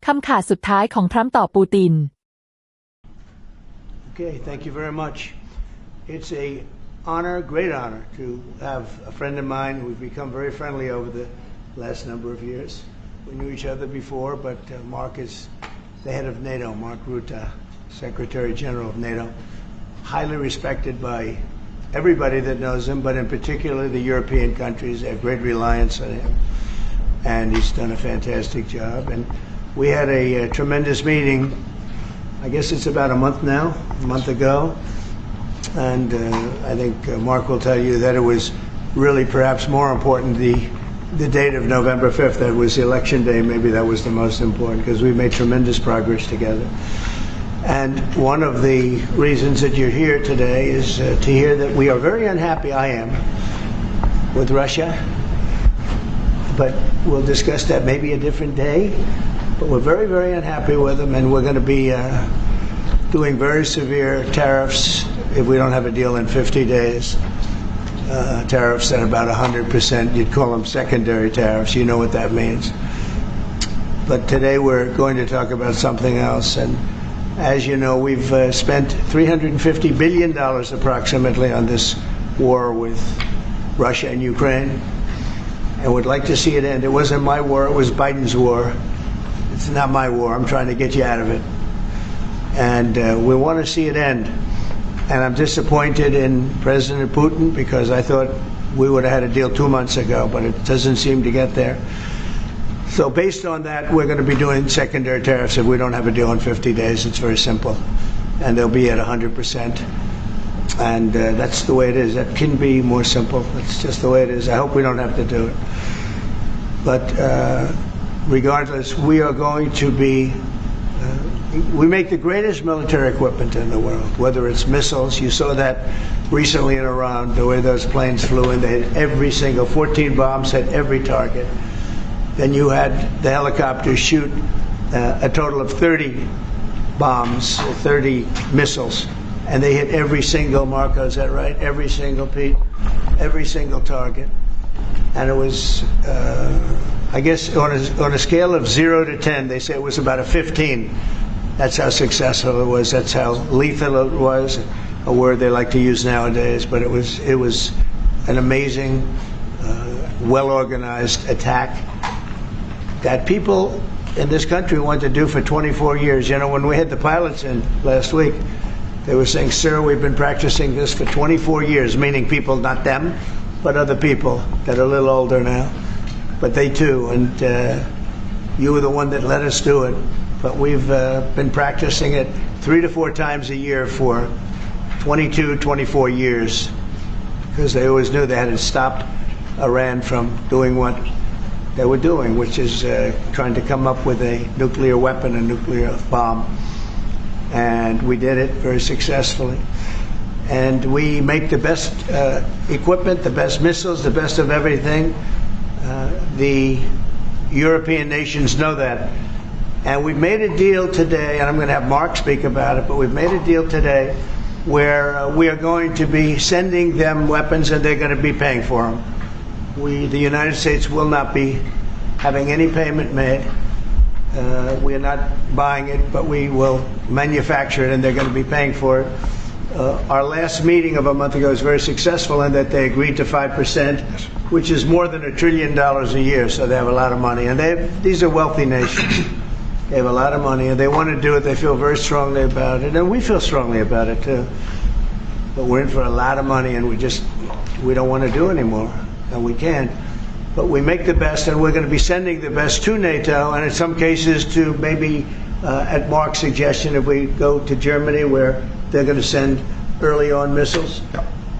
คำขาดสุดท้ายของทรัมป์ต่อปูติน Okay, thank you very much. It's a honor, great honor, to have a friend of mine who's become very friendly over the last number of years. We knew each other before, but Mark is the head of NATO, Mark Rutte, Secretary General of NATO, highly respected by everybody that knows him, but in particular the European countries. They have great reliance on him, and he's done a fantastic job. And we had a tremendous meeting. I guess it's about a month ago, and I think Mark will tell you that it was really perhaps more important the date of November 5th. That was election day. Maybe that was the most important because we made tremendous progress together. And one of the reasons that you're here today is to hear that we are very unhappy, I am, with Russia. But we'll discuss that maybe a different day. But we're very, very unhappy with them, and we're going to be doing very severe tariffs if we don't have a deal in 50 days. Tariffs at about 100%. You'd call them secondary tariffs. You know what that means. But today we're going to talk about something else. And as you know, we've spent $350 billion approximately on this war with Russia and Ukraine. And we'd like to see it end. It wasn't my war, it was Biden's war. It's not my war. I'm trying to get you out of it. And we want to see it end. And I'm disappointed in President Putin because I thought we would have had a deal 2 months ago, but it doesn't seem to get there. So based on that, we're going to be doing secondary tariffs if we don't have a deal in 50 days. It's very simple. And they'll be at 100%. And that's the way it is. That can be more simple. That's just the way it is. I hope we don't have to do it. But regardless, we are going to be we make the greatest military equipment in the world, whether it's missiles. You saw that recently in Iran, the way those planes flew in. They hit every single, 14 bombs hit every target. Then you had the helicopters shoot a total of 30 bombs, 30 missiles, and they hit every single, Marco, is that right? Every single every single target. And it was, I guess, on a scale of 0 to 10, they say it was about a 15. That's how successful it was. That's how lethal it was, a word they like to use nowadays. But it was an amazing, well-organized attack that people in this country want to do for 24 years. You know, when we had the pilots in last week, they were saying, sir, we've been practicing this for 24 years, meaning people, not them, but other people that are a little older now. But they too, and you were the one that let us do it. But we've been practicing it 3 to 4 times a year for 22, 24 years, because they always knew they hadn't stopped Iran from doing what they were doing, which is trying to come up with a nuclear weapon, a nuclear bomb. And we did it very successfully. And we make the best equipment, the best missiles, the best of everything. The European nations know that. And we've made a deal today, and I'm going to have Mark speak about it, but we've made a deal today where we are going to be sending them weapons and they're going to be paying for them. The United States will not be having any payment made. We are not buying it, but we will manufacture it and they're going to be paying for it. Our last meeting of a month ago was very successful in that they agreed to 5%, which is more than $1 trillion a year, so they have a lot of money. And these are wealthy nations. They have a lot of money, and they want to do it. They feel very strongly about it, and we feel strongly about it, too. But we're in for a lot of money, and we don't want to do anymore, and we can't. But we make the best, and we're going to be sending the best to NATO, and in some cases to maybe, at Mark's suggestion, if we go to Germany, where they're going to send early on missiles,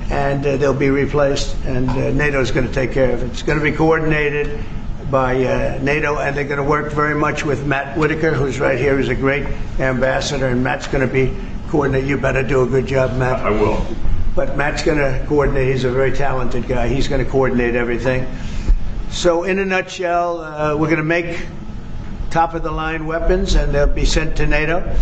and they'll be replaced, and NATO is going to take care of it. It's going to be coordinated by NATO, and they're going to work very much with Matt Whitaker, who's right here, who's a great ambassador, and Matt's going to be coordinating. You better do a good job, Matt. I will. But Matt's going to coordinate. He's a very talented guy. He's going to coordinate everything. So in a nutshell, we're going to make top-of-the-line weapons, and they'll be sent to NATO.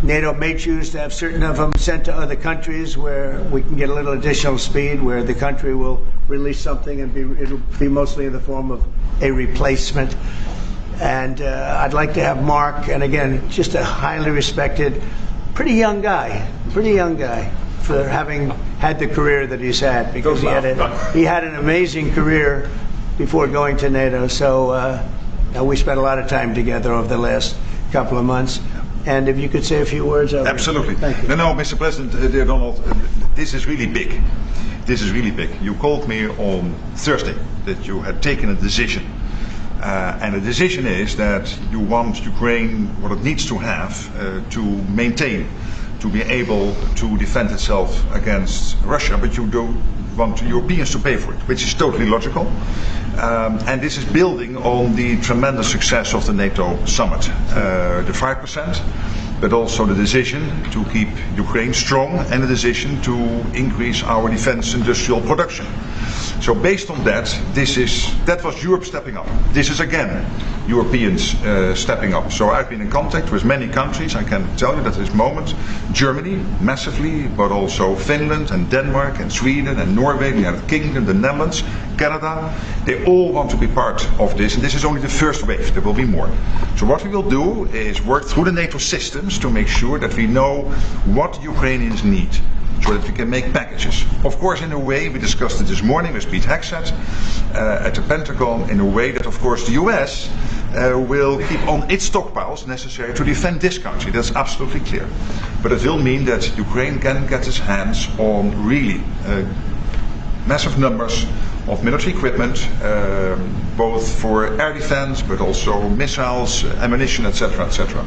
NATO may choose to have certain of them sent to other countries where we can get a little additional speed, where the country will release something and it'll be mostly in the form of a replacement. And I'd like to have Mark, and again, just a highly respected, pretty young guy, for having had the career that he's had, because he had an amazing career before going to NATO. So we spent a lot of time together over the last couple of months. And if you could say a few words. Absolutely. Thank you. No, Mr. President, dear Donald, this is really big. This is really big. You called me on Thursday that you had taken a decision. And the decision is that you want Ukraine what it needs to have to maintain, to be able to defend itself against Russia, but you don't want Europeans to pay for it, which is totally logical. And this is building on the tremendous success of the NATO summit, the 5%, but also the decision to keep Ukraine strong and the decision to increase our defense industrial production. So based on that, that was Europe stepping up. This is again Europeans stepping up. So I've been in contact with many countries. I can tell you that at this moment, Germany massively, but also Finland and Denmark and Sweden and Norway, the United Kingdom, the Netherlands, Canada, they all want to be part of this. And this is only the first wave. There will be more. So what we will do is work through the NATO systems to make sure that we know what Ukrainians need, so that we can make packages. Of course, in a way, we discussed it this morning with Pete Hegseth at the Pentagon, in a way that, of course, the US will keep on its stockpiles necessary to defend this country. That's absolutely clear. But it will mean that Ukraine can get its hands on really massive numbers of military equipment, both for air defense, but also missiles, ammunition, etc., etc.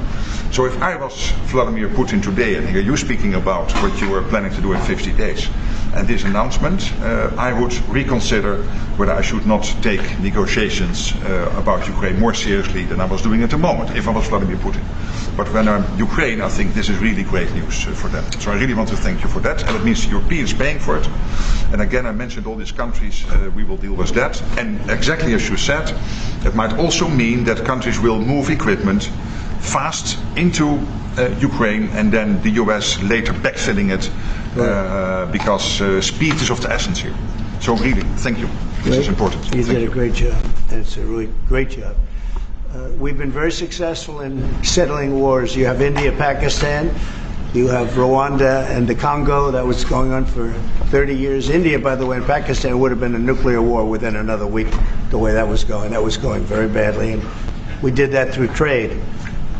So if I was Vladimir Putin today and hear you speaking about what you were planning to do in 50 days, and this announcement, I would reconsider whether I should not take negotiations about Ukraine more seriously than I was doing at the moment, if I was Vladimir Putin. But when I'm Ukraine, I think this is really great news for them. So I really want to thank you for that, and it means the Europeans paying for it. And again, I mentioned all these countries, we will deal with that. And exactly as you said, it might also mean that countries will move equipment fast into Ukraine, and then the US later backfilling it, because speed is of the essence here. So really, thank you. This is important. You did a great job, and it's a really great job. We've been very successful in settling wars. You have India, Pakistan, you have Rwanda and the Congo. That was going on for 30 years. India, by the way, and Pakistan would have been a nuclear war within another week, the way that was going. That was going very badly, and we did that through trade.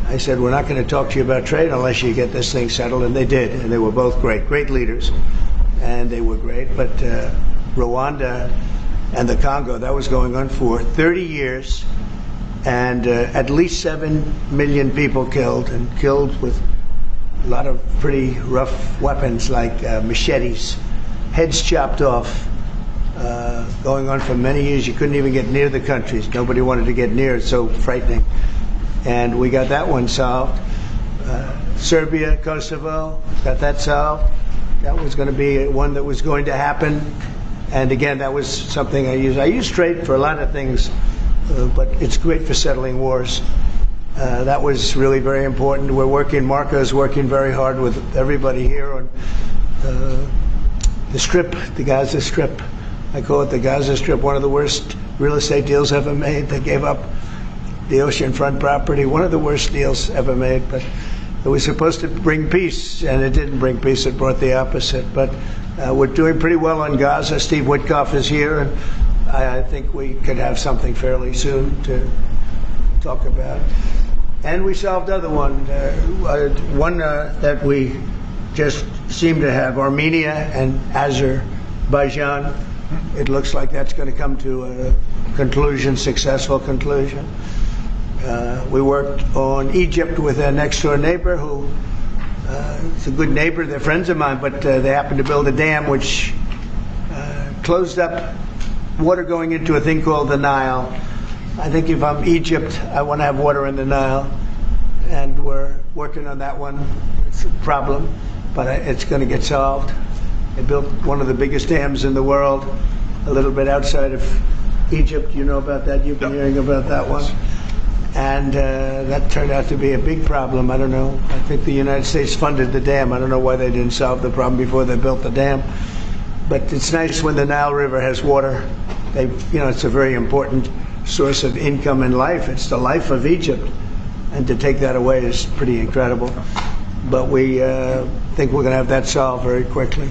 I said, we're not going to talk to you about trade unless you get this thing settled, and they did, and they were both great leaders, and they were great. But Rwanda and the Congo, that was going on for 30 years, and at least 7 million people killed, and killed with a lot of pretty rough weapons like machetes, heads chopped off, going on for many years. You couldn't even get near the countries. Nobody wanted to get near. It's so frightening. And we got that one solved. Serbia, Kosovo, got that solved. That was going to be one that was going to happen. And again, that was something I use. I use trade for a lot of things, but it's great for settling wars. That was really very important. Marco's working very hard with everybody here on the Strip, the Gaza Strip. I call it the Gaza Strip, one of the worst real estate deals ever made. They gave up the oceanfront property, one of the worst deals ever made. But it was supposed to bring peace, and it didn't bring peace. It brought the opposite. But we're doing pretty well on Gaza. Steve Witkoff is here, and I think we could have something fairly soon to talk about. And we solved other one that we just seem to have, Armenia and Azerbaijan. It looks like that's going to come to a conclusion, successful conclusion. We worked on Egypt with a next door neighbor who is a good neighbor. They're friends of mine, but they happened to build a dam which closed up water going into a thing called the Nile. I think if I'm Egypt, I want to have water in the Nile, and we're working on that one. It's a problem, but it's going to get solved. They built one of the biggest dams in the world, a little bit outside of Egypt. You know about that? You've been hearing about that one. And that turned out to be a big problem. I don't know. I think the United States funded the dam. I don't know why they didn't solve the problem before they built the dam. But it's nice when the Nile River has water. It's a very important source of income and life. It's the life of Egypt. And to take that away is pretty incredible. But we think we're going to have that solved very quickly.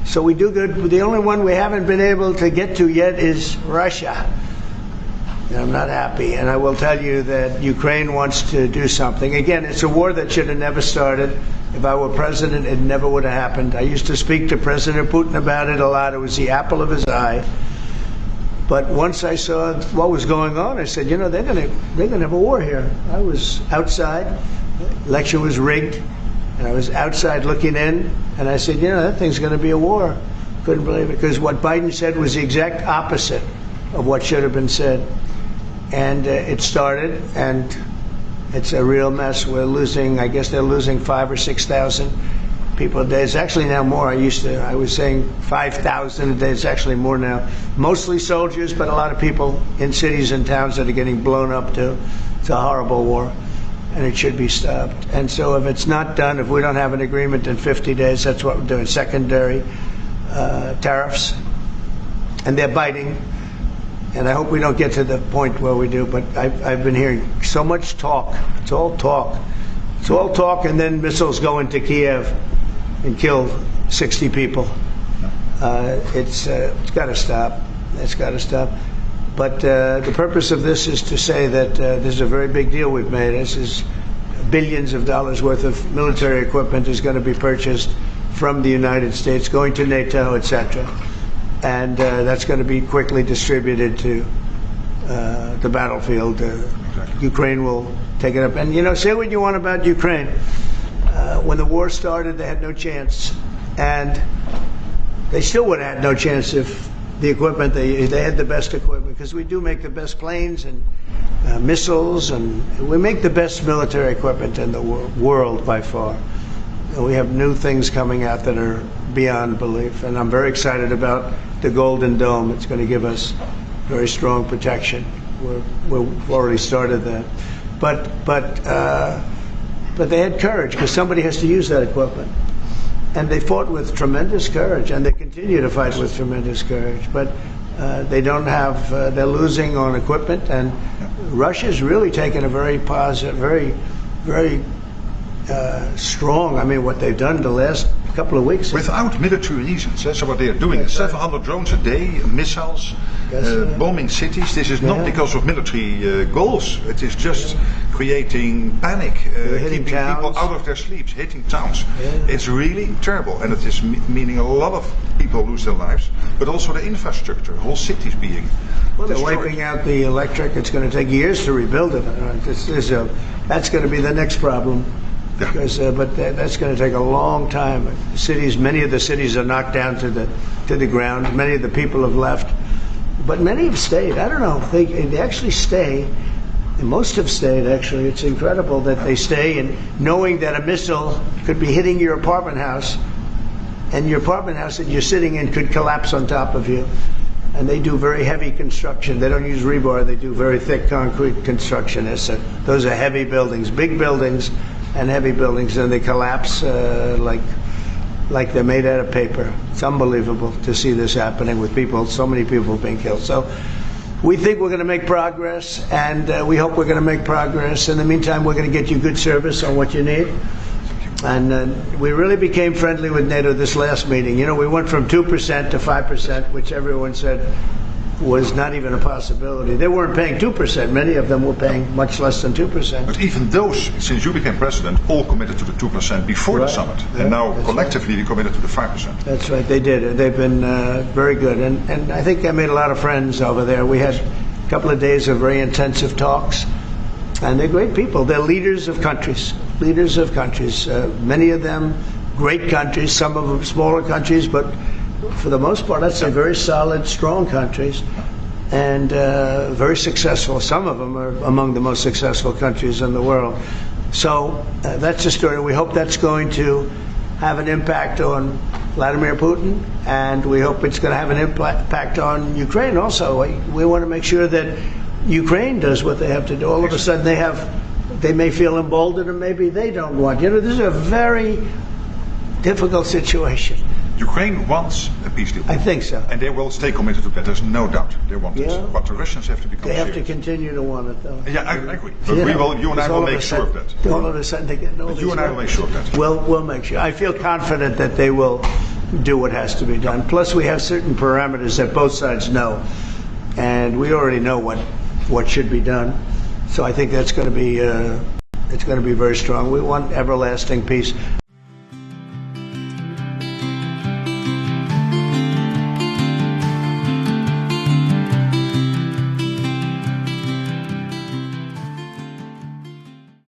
So we do good. The only one we haven't been able to get to yet is Russia. And I'm not happy. And I will tell you that Ukraine wants to do something. Again, it's a war that should have never started. If I were president, it never would have happened. I used to speak to President Putin about it a lot. It was the apple of his eye. But once I saw what was going on, I said, you know, they're gonna have a war here. I was outside. The election was rigged. And I was outside looking in, and I said, you know, that thing's going to be a war. Couldn't believe it, because what Biden said was the exact opposite of what should have been said. And it started, and it's a real mess. We're losing, I guess they're losing 5,000 or 6,000 people a day. It's actually now more. I was saying 5,000 a day. It's actually more now. Mostly soldiers, but a lot of people in cities and towns that are getting blown up too. It's a horrible war. And it should be stopped. And so if it's not done, if we don't have an agreement in 50 days, that's what we're doing, secondary tariffs. And they're biting. And I hope we don't get to the point where we do, but I've been hearing so much talk. It's all talk. It's all talk, and then missiles go into Kiev and kill 60 people. It's got to stop. It's got to stop. But the purpose of this is to say that this is a very big deal we've made. This is billions of dollars worth of military equipment is going to be purchased from the United States, going to NATO, etc. And that's going to be quickly distributed to the battlefield. Ukraine will take it up. And, you know, say what you want about Ukraine. When the war started, they had no chance. And they still would have had no chance if the equipment, they had the best equipment, because we do make the best planes and missiles, and we make the best military equipment in the world by far. And we have new things coming out that are beyond belief, and I'm very excited about the Golden Dome. It's going to give us very strong protection. We've already started that. But they had courage, because somebody has to use that equipment. And they fought with tremendous courage, and they continue to fight with tremendous courage. But they don't have, they're losing on equipment, and Russia's really taken a very positive, very strong, I mean, what they've done the last couple of weeks. Without military reasons. That's what they are doing. That's 700 drones a day, missiles, bombing cities. This is not because of military goals. It is just creating panic, keeping people out of their sleeps, hitting towns. It's really terrible, and it is meaning a lot of people lose their lives, but also the infrastructure, whole cities being they're wiping out the electric. It's going to take years to rebuild it. That's going to be the next problem. Because, but that's going to take a long time. Cities, many of the cities are knocked down to the ground. Many of the people have left, but many have stayed. I don't know. They actually stay. Most have stayed. Actually, it's incredible that they stay, and knowing that a missile could be hitting your apartment house, and your apartment house that you're sitting in could collapse on top of you. And they do very heavy construction. They don't use rebar. They do very thick concrete construction. Those are heavy buildings, big buildings. And heavy buildings, and they collapse like they're made out of paper. It's unbelievable to see this happening with people, so many people being killed. So we think we're going to make progress, and we hope we're going to make progress. In the meantime, we're going to get you good service on what you need. And we really became friendly with NATO this last meeting. You know, we went from 2% to 5%, which everyone said was not even a possibility. They weren't paying 2%. Many of them were paying much less than 2%. But even those, since you became president, all committed to the 2% before the summit. Yeah, and now collectively we committed to the 5%. That's right, they did. They've been very good. And I think I made a lot of friends over there. We had a couple of days of very intensive talks. And they're great people. They're leaders of countries. Leaders of countries. Many of them great countries, some of them smaller countries, but for the most part, I'd say very solid, strong countries, and very successful. Some of them are among the most successful countries in the world. So that's the story. We hope that's going to have an impact on Vladimir Putin, and we hope it's going to have an impact on Ukraine also. We want to make sure that Ukraine does what they have to do. All of a sudden they may feel emboldened, or maybe they don't want. You know, this is a very difficult situation. Ukraine wants a peace deal. I think so. And they will stay committed to that. There's no doubt they want Yeah. it. But the Russians have to become They have to serious. continue to want it, though. Yeah, I agree. But you and I will make sure of that. All of a sudden they get no. You and I will make sure of that. We'll make sure. I feel confident that they will do what has to be done. Plus, we have certain parameters that both sides know, and we already know what should be done. So I think that's going to be it's going to be very strong. We want everlasting peace.